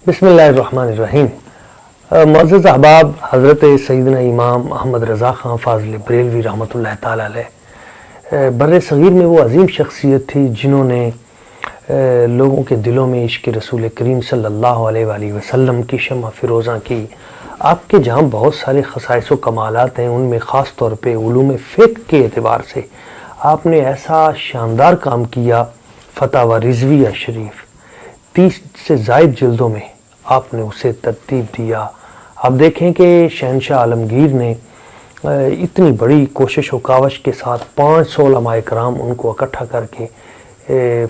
بسم اللہ الرحمن الرحیم۔ معزز احباب، حضرت سیدنا امام احمد رضا خان فاضل بریلوی رحمۃ اللہ تعالیٰ علیہ بر صغیر میں وہ عظیم شخصیت تھی جنہوں نے لوگوں کے دلوں میں عشق رسول کریم صلی اللہ علیہ وآلہ وسلم کی شمع فروزاں کی۔ آپ کے جہاں بہت سارے خصائص و کمالات ہیں، ان میں خاص طور پہ علوم فقہ کے اعتبار سے آپ نے ایسا شاندار کام کیا۔ فتاوی رضویہ شریف 30 سے زائد جلدوں میں آپ نے اسے ترتیب دیا۔ آپ دیکھیں کہ شہنشاہ عالمگیر نے اتنی بڑی کوشش و کاوش کے ساتھ 500 علماء کرام ان کو اکٹھا کر کے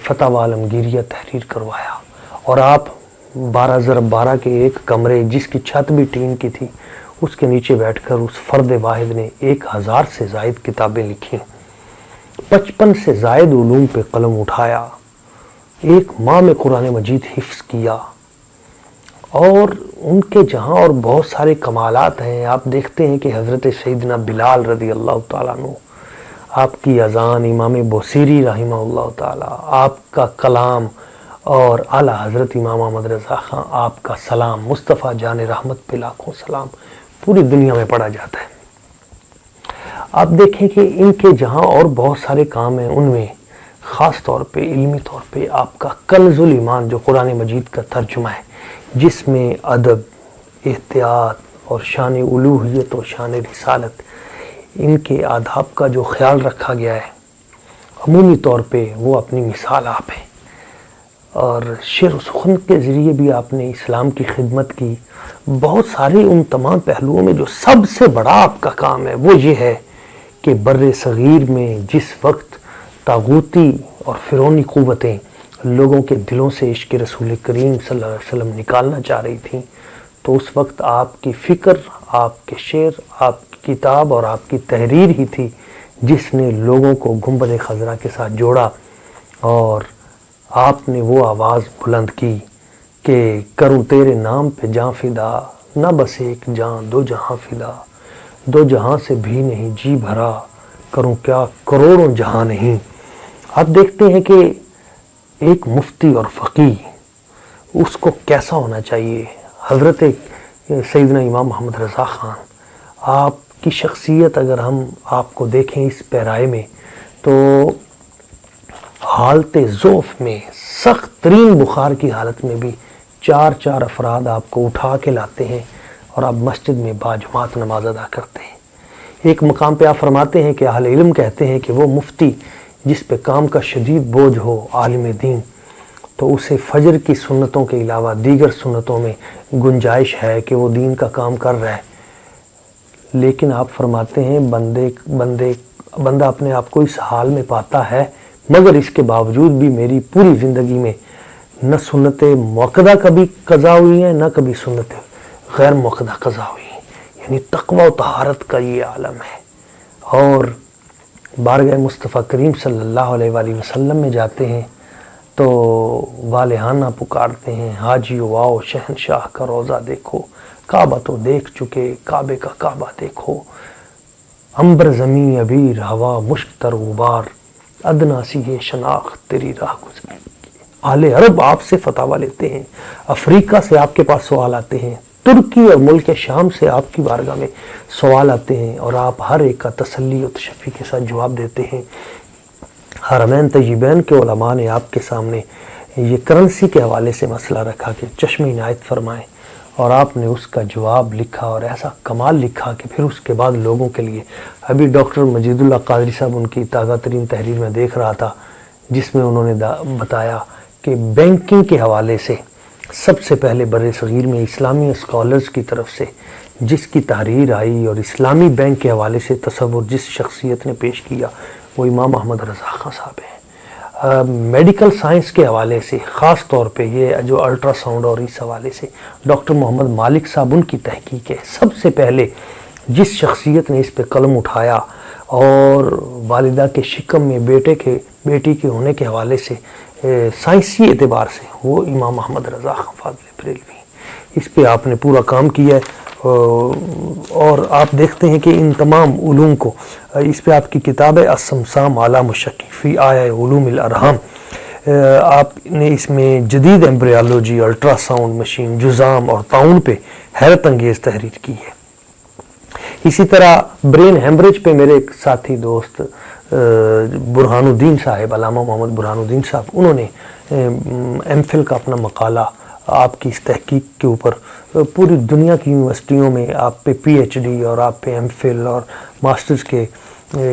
فتاوی عالمگیریہ تحریر کروایا، اور آپ 12x12 کے ایک کمرے جس کی چھت بھی ٹین کی تھی اس کے نیچے بیٹھ کر اس فرد واحد نے 1000 سے زائد کتابیں لکھیں، 55 سے زائد علوم پہ قلم اٹھایا، 1 ماہ میں قرآن مجید حفظ کیا، اور ان کے جہاں اور بہت سارے کمالات ہیں۔ آپ دیکھتے ہیں کہ حضرت سیدنا بلال رضی اللہ تعالیٰ عنہ، آپ کی اذان، امام بوصیری رحمہ اللہ تعالیٰ، آپ کا کلام، اور اعلیٰ حضرت امام احمد رضا خان آپ کا سلام، مصطفیٰ جان رحمت پہ لاکھوں سلام، پوری دنیا میں پڑھا جاتا ہے۔ آپ دیکھیں کہ ان کے جہاں اور بہت سارے کام ہیں، ان میں خاص طور پہ علمی طور پہ آپ کا کنز الایمان جو قرآن مجید کا ترجمہ ہے، جس میں ادب، احتیاط اور شان الوہیت اور شان رسالت، ان کے آداب کا جو خیال رکھا گیا ہے، عمومی طور پہ وہ اپنی مثال آپ ہیں۔ اور شعر و سخن کے ذریعے بھی آپ نے اسلام کی خدمت کی۔ بہت سارے ان تمام پہلوؤں میں جو سب سے بڑا آپ کا کام ہے وہ یہ ہے کہ بر صغیر میں جس وقت طاغوتی اور فرعونی قوتیں لوگوں کے دلوں سے عشق رسول کریم صلی اللہ علیہ وسلم نکالنا چاہ رہی تھیں، تو اس وقت آپ کی فکر، آپ کے شعر، آپ کی کتاب اور آپ کی تحریر ہی تھی جس نے لوگوں کو گنبد خضرا کے ساتھ جوڑا، اور آپ نے وہ آواز بلند کی کہ کروں تیرے نام پہ جاں فدا، نہ بس ایک جان 2 جہاں فدا، 2 جہاں سے بھی نہیں جی بھرا، کروں کیا کروڑوں جہاں نہیں۔ آپ دیکھتے ہیں کہ ایک مفتی اور فقیہ اس کو کیسا ہونا چاہیے۔ حضرت سیدنا امام محمد رضا خان، آپ کی شخصیت اگر ہم آپ کو دیکھیں اس پیرائے میں، تو حالت ضعف میں، سخت ترین بخار کی حالت میں بھی 4 افراد آپ کو اٹھا کے لاتے ہیں اور آپ مسجد میں باجماعت نماز ادا کرتے ہیں۔ ایک مقام پہ آپ فرماتے ہیں کہ اہل علم کہتے ہیں کہ وہ مفتی جس پہ کام کا شدید بوجھ ہو، عالم دین، تو اسے فجر کی سنتوں کے علاوہ دیگر سنتوں میں گنجائش ہے کہ وہ دین کا کام کر رہا ہے، لیکن آپ فرماتے ہیں بندہ اپنے آپ کو اس حال میں پاتا ہے، مگر اس کے باوجود بھی میری پوری زندگی میں نہ سنت موقدہ کبھی قضا ہوئی ہیں، نہ کبھی سنت غیر موقدہ قضا ہوئی ہیں، یعنی تقوی و طہارت کا یہ عالم ہے۔ اور بارگاہ مصطفیٰ کریم صلی اللہ علیہ وآلہ وسلم میں جاتے ہیں تو والہانہ پکارتے ہیں، حاجیو آؤ شہنشاہ کا روضہ دیکھو، کعبہ تو دیکھ چکے، کعبے کا کعبہ دیکھو، عنبر زمین عبیر ہوا مشک تر غبار، ادنا سی یہ شناخت تیری راہ گزری۔ اہل عرب آپ سے فتاویٰ لیتے ہیں، افریقہ سے آپ کے پاس سوال آتے ہیں، ترکی اور ملک شام سے آپ کی بارگاہ میں سوال آتے ہیں، اور آپ ہر ایک کا تسلی و تشفی کے ساتھ جواب دیتے ہیں۔ حرمین طیبین کے علماء نے آپ کے سامنے یہ کرنسی کے حوالے سے مسئلہ رکھا کہ چشم عنایت فرمائیں، اور آپ نے اس کا جواب لکھا، اور ایسا کمال لکھا کہ پھر اس کے بعد لوگوں کے لیے، ابھی ڈاکٹر مجید اللہ قادری صاحب ان کی تازہ ترین تحریر میں دیکھ رہا تھا جس میں انہوں نے بتایا کہ بینکنگ کے حوالے سے سب سے پہلے بر صغیر میں اسلامی اسکالرز کی طرف سے جس کی تحریر آئی اور اسلامی بینک کے حوالے سے تصور جس شخصیت نے پیش کیا وہ امام احمد رضا خان صاحب ہیں۔ میڈیکل سائنس کے حوالے سے خاص طور پہ یہ جو الٹرا ساؤنڈ اور اس حوالے سے ڈاکٹر محمد مالک صاحب ان کی تحقیق ہے۔ سب سے پہلے جس شخصیت نے اس پہ قلم اٹھایا اور والدہ کے شکم میں بیٹی کے ہونے کے حوالے سے سائنسی اعتبار سے وہ امام احمد رضا خان فاضل بریلوی، اس پہ آپ نے پورا کام کیا ہے۔ اور آپ دیکھتے ہیں کہ ان تمام علوم کو، اس پہ آپ کی کتاب ہے السمسام علی مشکی فی آیا علوم الارحام، آپ نے اس میں جدید ایمبریالوجی، الٹرا ساؤنڈ مشین، جزام اور تعاون پہ حیرت انگیز تحریر کی ہے۔ اسی طرح برین ہیمریج پہ میرے ایک ساتھی دوست برہان الدین صاحب، علامہ محمد برہان الدین صاحب، انہوں نے ایم فل کا اپنا مقالہ آپ کی اس تحقیق کے اوپر پوری دنیا کی یونیورسٹیوں میں آپ پہ پی ایچ ڈی اور آپ پہ ایم فل اور ماسٹرز کے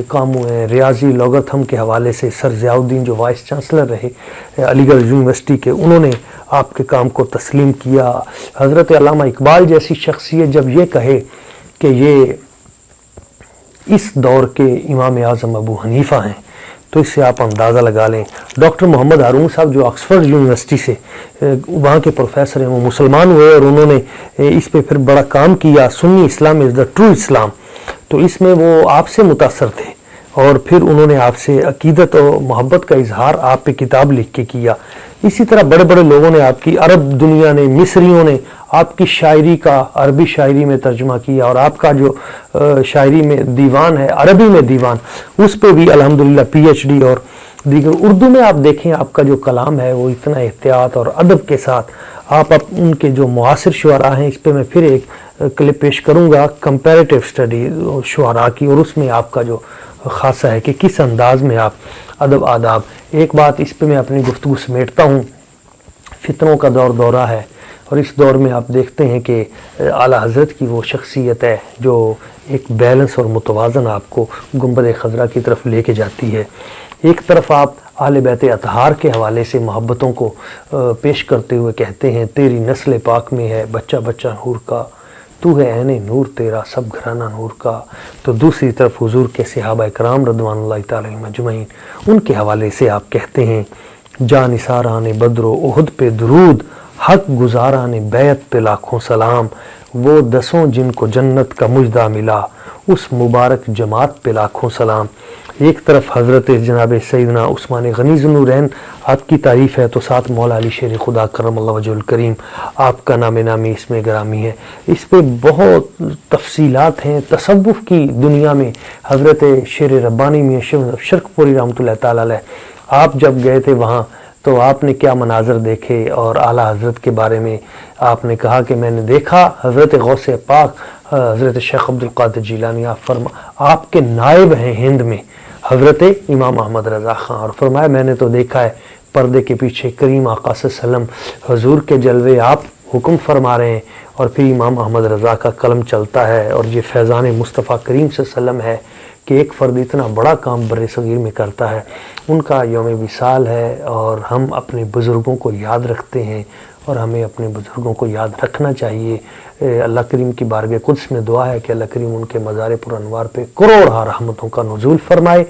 کام ہوئے ہیں۔ ریاضی لوگرتھم کے حوالے سے سر ضیاء الدین جو وائس چانسلر رہے علی گڑھ یونیورسٹی کے، انہوں نے آپ کے کام کو تسلیم کیا۔ حضرت علامہ اقبال جیسی شخصیت جب یہ کہے کہ یہ اس دور کے امام اعظم ابو حنیفہ ہیں تو اس سے آپ اندازہ لگا لیں۔ ڈاکٹر محمد ہارون صاحب جو آکسفورڈ یونیورسٹی سے وہاں کے پروفیسر ہیں، وہ مسلمان ہوئے اور انہوں نے اس پہ پھر بڑا کام کیا، سنی اسلام از دا ٹرو اسلام، تو اس میں وہ آپ سے متاثر تھے اور پھر انہوں نے آپ سے عقیدت اور محبت کا اظہار آپ پہ کتاب لکھ کے کیا۔ اسی طرح بڑے بڑے لوگوں نے آپ کی، عرب دنیا نے، مصریوں نے آپ کی شاعری کا عربی شاعری میں ترجمہ کیا، اور آپ کا جو شاعری میں دیوان ہے، عربی میں دیوان، اس پہ بھی الحمدللہ پی ایچ ڈی اور دیگر۔ اردو میں آپ دیکھیں آپ کا جو کلام ہے وہ اتنا احتیاط اور ادب کے ساتھ، آپ ان کے جو معاصر شعراء ہیں، اس پہ میں پھر ایک کلپ پیش کروں گا کمپیریٹیو اسٹڈی شعراء کی، اور اس میں آپ کا جو خاصہ ہے کہ کس انداز میں آپ ادب آداب۔ ایک بات اس پہ میں اپنی گفتگو سمیٹتا ہوں، فتنوں کا دورہ ہے، اور اس دور میں آپ دیکھتے ہیں کہ اعلیٰ حضرت کی وہ شخصیت ہے جو ایک بیلنس اور متوازن آپ کو گنبد خضرا کی طرف لے کے جاتی ہے۔ ایک طرف آپ اہل بیت اطہار کے حوالے سے محبتوں کو پیش کرتے ہوئے کہتے ہیں، تیری نسل پاک میں ہے بچہ بچہ نور کا، تو ہے عین نور تیرا سب گھرانہ نور کا۔ تو دوسری طرف حضور کے صحابہ کرام رضوان اللہ تعالی علیہم اجمعین، ان کے حوالے سے آپ کہتے ہیں، جا نثاران بدر و احد پہ درود، حق گزاران بیعت پہ لاکھوں سلام، وہ دسوں جن کو جنت کا مجدہ ملا، اس مبارک جماعت پہ لاکھوں سلام۔ ایک طرف حضرت جناب سیدنا عثمان غنی ذوالنورین آپ کی تعریف ہے، تو ساتھ مولا علی شیر خدا کرم اللہ وجہ الکریم آپ کا نام نامی اس میں گرامی ہے۔ اس پہ بہت تفصیلات ہیں تصوف کی دنیا میں۔ حضرت شیر ربانی میں شرک پوری رحمۃ اللہ تعالی علیہ، آپ جب گئے تھے وہاں تو آپ نے کیا مناظر دیکھے، اور اعلیٰ حضرت کے بارے میں آپ نے کہا کہ میں نے دیکھا حضرت غوث پاک حضرت شیخ عبدالقادر جیلانی آپ کے نائب ہیں ہند میں حضرت امام احمد رضا خان، اور فرمایا میں نے تو دیکھا ہے پردے کے پیچھے کریم آقا صلی اللہ علیہ وسلم حضور کے جلوے آپ حکم فرما رہے ہیں، اور پھر امام احمد رضا کا قلم چلتا ہے، اور یہ فیضان مصطفیٰ کریم صلی اللہ علیہ وسلم ہے کہ ایک فرد اتنا بڑا کام بر صغیر میں کرتا ہے۔ ان کا یوم وصال ہے، اور ہم اپنے بزرگوں کو یاد رکھتے ہیں، اور ہمیں اپنے بزرگوں کو یاد رکھنا چاہیے۔ اللہ کریم کی بارگاہ قدس میں دعا ہے کہ اللہ کریم ان کے مزار پر انوار پہ کروڑ رحمتوں کا نزول فرمائے۔